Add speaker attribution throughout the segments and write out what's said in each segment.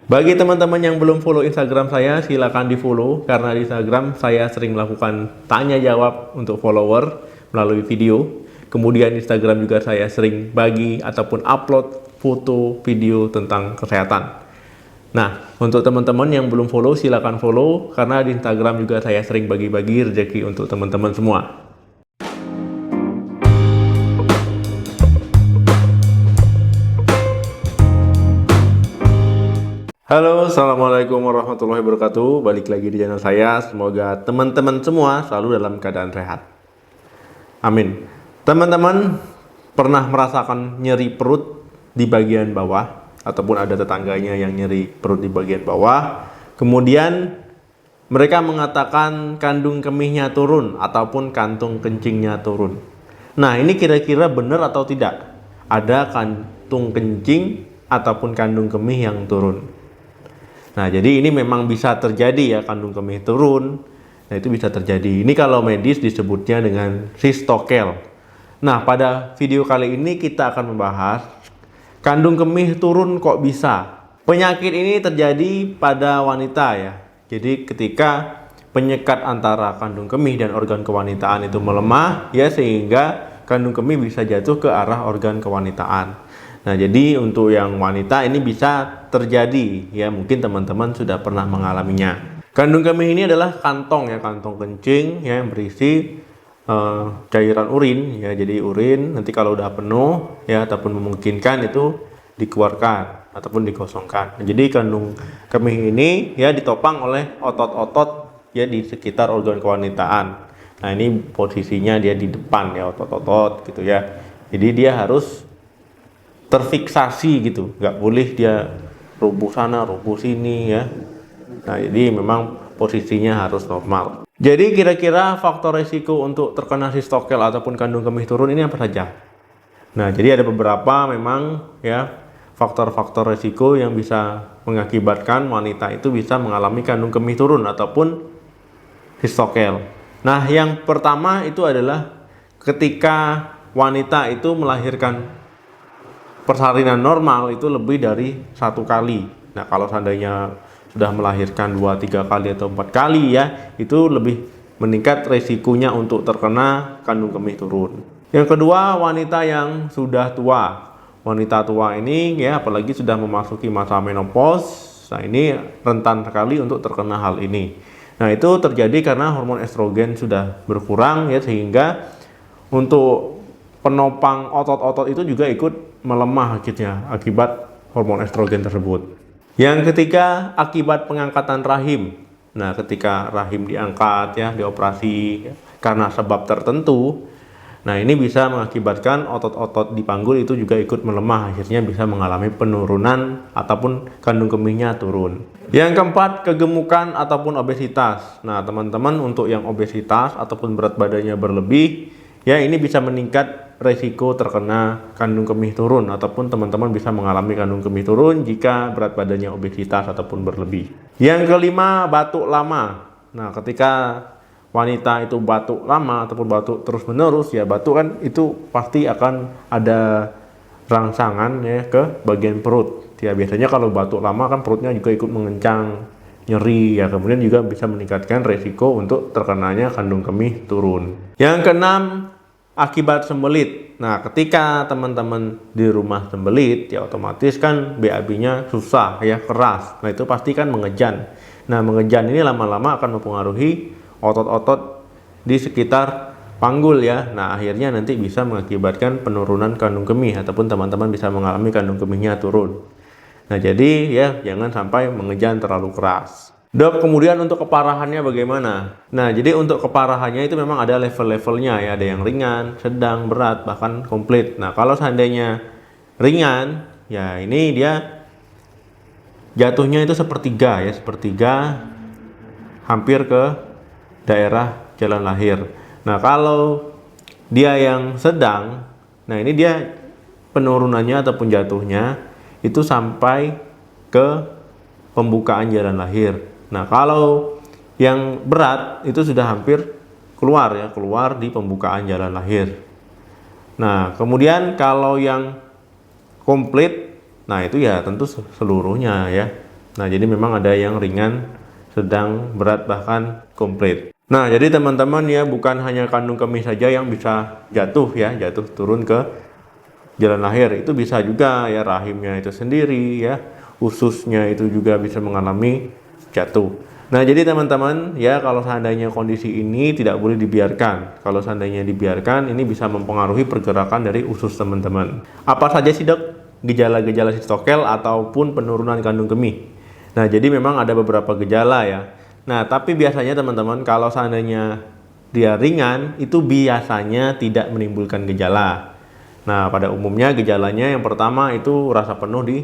Speaker 1: Bagi teman-teman yang belum follow Instagram saya, silakan di follow karena di Instagram saya sering melakukan tanya jawab untuk follower melalui video. Kemudian Instagram juga saya sering bagi ataupun upload foto video tentang kesehatan. Nah, untuk teman-teman yang belum follow, silakan follow karena di Instagram juga saya sering bagi-bagi rezeki untuk teman-teman semua. Halo, assalamualaikum warahmatullahi wabarakatuh. Balik lagi di channel saya. Semoga teman-teman semua selalu dalam keadaan sehat. Amin. Teman-teman pernah merasakan nyeri perut di bagian bawah, ataupun ada tetangganya yang nyeri perut di bagian bawah. Kemudian mereka mengatakan kandung kemihnya turun ataupun kantung kencingnya turun. Nah, ini kira-kira benar atau tidak? Ada kantung kencing ataupun kandung kemih yang turun. Nah, jadi ini memang bisa terjadi ya, kandung kemih turun. Nah, itu bisa terjadi. Ini kalau medis disebutnya dengan sistokel. Nah, pada video kali ini kita akan membahas kandung kemih turun kok bisa. Penyakit ini terjadi pada wanita ya. Jadi ketika penyekat antara kandung kemih dan organ kewanitaan itu melemah ya, sehingga kandung kemih bisa jatuh ke arah organ kewanitaan. Nah, jadi untuk yang wanita ini bisa terjadi ya, mungkin teman-teman sudah pernah mengalaminya. Kandung kemih ini adalah kantong ya, kantong kencing ya, yang berisi cairan urin ya. Jadi urin nanti kalau udah penuh ya ataupun memungkinkan itu dikeluarkan ataupun dikosongkan. Nah, jadi kandung kemih ini ya ditopang oleh otot-otot ya di sekitar organ kewanitaan. Nah, ini posisinya dia di depan ya, otot-otot gitu ya. Jadi dia harus terfiksasi gitu, nggak boleh dia rubuh sana rubuh sini ya. Nah, jadi memang posisinya harus normal. Jadi kira-kira faktor resiko untuk terkena sistokel ataupun kandung kemih turun ini apa saja? Nah, jadi ada beberapa memang ya faktor-faktor resiko yang bisa mengakibatkan wanita itu bisa mengalami kandung kemih turun ataupun sistokel. Nah, yang pertama itu adalah ketika wanita itu melahirkan persalinan normal itu lebih dari 1 kali. Nah, kalau seandainya sudah melahirkan 2-3 kali atau 4 kali ya, itu lebih meningkat resikonya untuk terkena kandung kemih turun. Yang kedua, wanita yang sudah tua. Wanita tua ini ya, apalagi sudah memasuki masa menopause, nah ini rentan sekali untuk terkena hal ini. Nah, itu terjadi karena hormon estrogen sudah berkurang ya, sehingga untuk penopang otot-otot itu juga ikut melemah akhirnya akibat hormon estrogen tersebut. Yang ketiga, akibat pengangkatan rahim. Nah, ketika rahim diangkat ya, dioperasi ya, karena sebab tertentu, nah ini bisa mengakibatkan otot-otot di panggul itu juga ikut melemah, akhirnya bisa mengalami penurunan ataupun kandung kemihnya turun. Yang keempat, kegemukan ataupun obesitas. Nah, teman-teman untuk yang obesitas ataupun berat badannya berlebih, ya ini bisa meningkat resiko terkena kandung kemih turun ataupun teman-teman bisa mengalami kandung kemih turun jika berat badannya obesitas ataupun berlebih. Yang kelima, batuk lama. Nah, ketika wanita itu batuk lama ataupun batuk terus-menerus ya, batuk kan itu pasti akan ada rangsangan ya ke bagian perut. Ya biasanya kalau batuk lama kan perutnya juga ikut mengencang, nyeri ya, kemudian juga bisa meningkatkan resiko untuk terkenanya kandung kemih turun. Yang keenam, akibat sembelit. Nah, ketika teman-teman di rumah sembelit ya otomatis kan BAB-nya susah ya, keras. Nah, itu pasti kan mengejan. Nah, mengejan ini lama-lama akan mempengaruhi otot-otot di sekitar panggul ya. Nah, akhirnya nanti bisa mengakibatkan penurunan kandung kemih ataupun teman-teman bisa mengalami kandung kemihnya turun. Nah, jadi ya jangan sampai mengejan terlalu keras. Dok, kemudian untuk keparahannya bagaimana? Nah, jadi untuk keparahannya itu memang ada level-levelnya ya, ada yang ringan, sedang, berat, bahkan komplit. Nah, kalau seandainya ringan, ya ini dia jatuhnya itu sepertiga ya, sepertiga hampir ke daerah jalan lahir. Nah, kalau dia yang sedang, nah ini dia penurunannya ataupun jatuhnya itu sampai ke pembukaan jalan lahir. Nah, kalau yang berat itu sudah hampir keluar ya, keluar di pembukaan jalan lahir. Nah, kemudian kalau yang komplit, nah itu ya tentu seluruhnya ya. Nah, jadi memang ada yang ringan, sedang, berat, bahkan komplit. Nah, jadi teman-teman ya, bukan hanya kandung kemih saja yang bisa jatuh ya, jatuh turun ke jalan lahir. Itu bisa juga ya, rahimnya itu sendiri ya, ususnya itu juga bisa mengalami jatuh. Nah, jadi teman-teman ya, kalau seandainya kondisi ini tidak boleh dibiarkan. Kalau seandainya dibiarkan, ini bisa mempengaruhi pergerakan dari usus teman-teman. Apa saja sih, Dok, gejala-gejala sistokel ataupun penurunan kandung kemih? Nah, jadi memang ada beberapa gejala ya. Nah, tapi biasanya teman-teman, kalau seandainya dia ringan, itu biasanya tidak menimbulkan gejala. Nah, pada umumnya gejalanya yang pertama itu rasa penuh di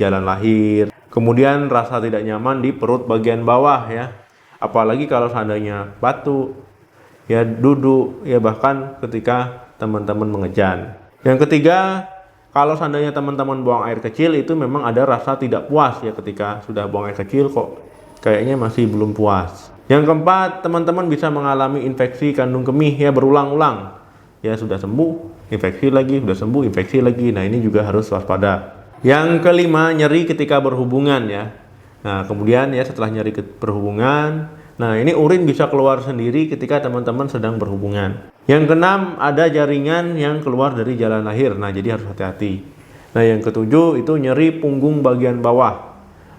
Speaker 1: jalan lahir. Kemudian rasa tidak nyaman di perut bagian bawah ya. Apalagi kalau seandainya batuk, ya duduk, ya bahkan ketika teman-teman mengejan. Yang ketiga, kalau seandainya teman-teman buang air kecil, itu memang ada rasa tidak puas ya, ketika sudah buang air kecil kok kayaknya masih belum puas. Yang keempat, teman-teman bisa mengalami infeksi kandung kemih ya berulang-ulang. Ya sudah sembuh, infeksi lagi, sudah sembuh, infeksi lagi. Nah, ini juga harus waspada. Yang kelima, nyeri ketika berhubungan ya. Nah, kemudian ya setelah nyeri berhubungan, nah ini urin bisa keluar sendiri ketika teman-teman sedang berhubungan. Yang keenam, ada jaringan yang keluar dari jalan lahir. Nah, jadi harus hati-hati. Nah, yang ketujuh itu nyeri punggung bagian bawah.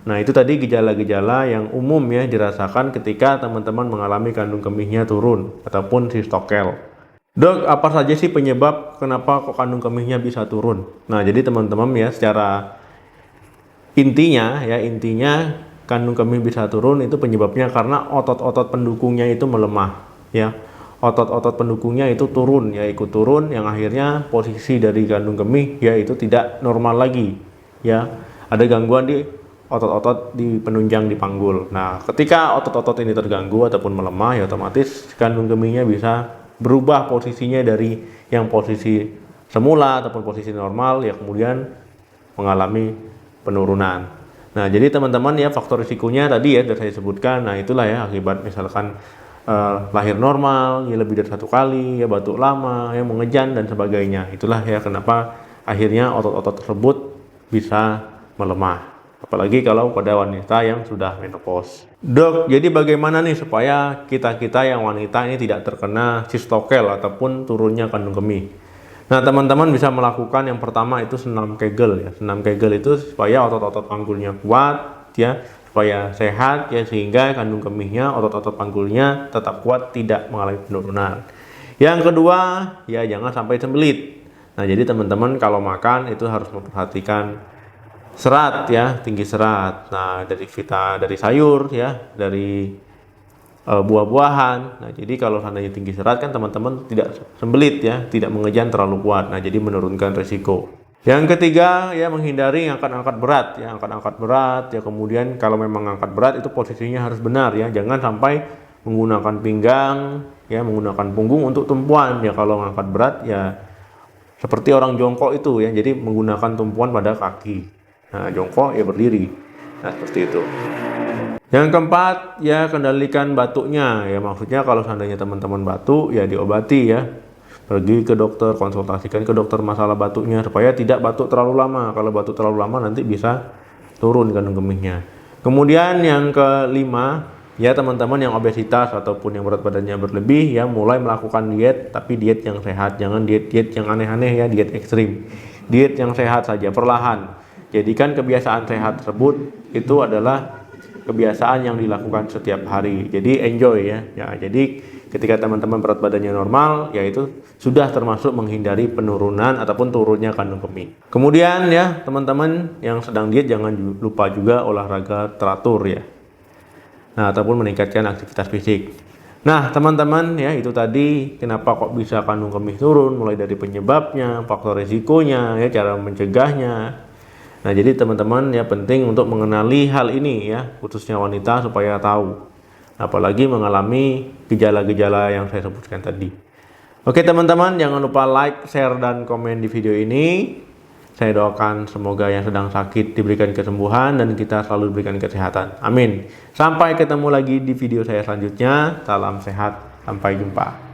Speaker 1: Nah, itu tadi gejala-gejala yang umum ya dirasakan ketika teman-teman mengalami kandung kemihnya turun ataupun sistokel. Dok, apa saja sih penyebab kenapa kok kandung kemihnya bisa turun? Nah, jadi teman-teman ya, secara intinya kandung kemih bisa turun itu penyebabnya karena otot-otot pendukungnya itu melemah ya. Otot-otot pendukungnya itu turun ya, ikut turun, yang akhirnya posisi dari kandung kemih ya itu tidak normal lagi ya. Ada gangguan di otot-otot di penunjang di panggul. Nah, ketika otot-otot ini terganggu ataupun melemah ya, otomatis kandung kemihnya bisa berubah posisinya dari yang posisi semula ataupun posisi normal ya, kemudian mengalami penurunan. Nah, jadi teman-teman ya, faktor risikonya tadi ya sudah saya sebutkan. Nah, itulah ya akibat misalkan lahir normal ya lebih dari 1 kali ya, batuk lama ya, mengejan dan sebagainya. Itulah ya kenapa akhirnya otot-otot tersebut bisa melemah. Apalagi kalau pada wanita yang sudah menopause. Dok, jadi bagaimana nih supaya kita-kita yang wanita ini tidak terkena sistokel ataupun turunnya kandung kemih? Nah, teman-teman bisa melakukan yang pertama itu senam Kegel ya. Senam Kegel itu supaya otot-otot panggulnya kuat ya, supaya sehat ya, sehingga kandung kemihnya, otot-otot panggulnya tetap kuat, tidak mengalami penurunan. Yang kedua, ya jangan sampai sembelit. Nah, jadi teman-teman kalau makan itu harus memperhatikan serat ya, tinggi serat. Nah, dari sayur ya, dari buah-buahan. Nah, jadi kalau seandainya tinggi serat kan teman-teman tidak sembelit ya, tidak mengejan terlalu kuat. Nah, jadi menurunkan resiko. Yang ketiga ya, menghindari angkat-angkat berat ya, angkat-angkat berat ya. Kemudian kalau memang angkat berat itu posisinya harus benar ya, jangan sampai menggunakan pinggang ya, menggunakan punggung untuk tumpuan ya. Kalau angkat berat ya seperti orang jongkok itu ya, jadi menggunakan tumpuan pada kaki. Nah, jongkok ya berdiri. Nah, seperti itu. Yang keempat ya, kendalikan batuknya ya. Maksudnya kalau seandainya teman-teman batuk ya diobati ya. Pergi ke dokter, konsultasikan ke dokter masalah batuknya supaya tidak batuk terlalu lama. Kalau batuk terlalu lama nanti bisa turun kandung kemihnya. Kemudian yang kelima ya, teman-teman yang obesitas ataupun yang berat badannya berlebih ya, mulai melakukan diet, tapi diet yang sehat. Jangan diet-diet yang aneh-aneh ya, diet ekstrim. Diet yang sehat saja, perlahan. Jadikan kebiasaan sehat tersebut itu adalah kebiasaan yang dilakukan setiap hari. Jadi enjoy ya. Ya, jadi ketika teman-teman berat badannya normal, yaitu sudah termasuk menghindari penurunan ataupun turunnya kandung kemih. Kemudian ya, teman-teman yang sedang diet jangan lupa juga olahraga teratur ya. Nah, ataupun meningkatkan aktivitas fisik. Nah, teman-teman ya, itu tadi kenapa kok bisa kandung kemih turun, mulai dari penyebabnya, faktor risikonya ya, cara mencegahnya. Nah, jadi teman-teman ya penting untuk mengenali hal ini ya, khususnya wanita, supaya tahu. Apalagi mengalami gejala-gejala yang saya sebutkan tadi. Oke teman-teman, jangan lupa like, share, dan komen di video ini. Saya doakan semoga yang sedang sakit diberikan kesembuhan dan kita selalu diberikan kesehatan. Amin. Sampai ketemu lagi di video saya selanjutnya. Salam sehat. Sampai jumpa.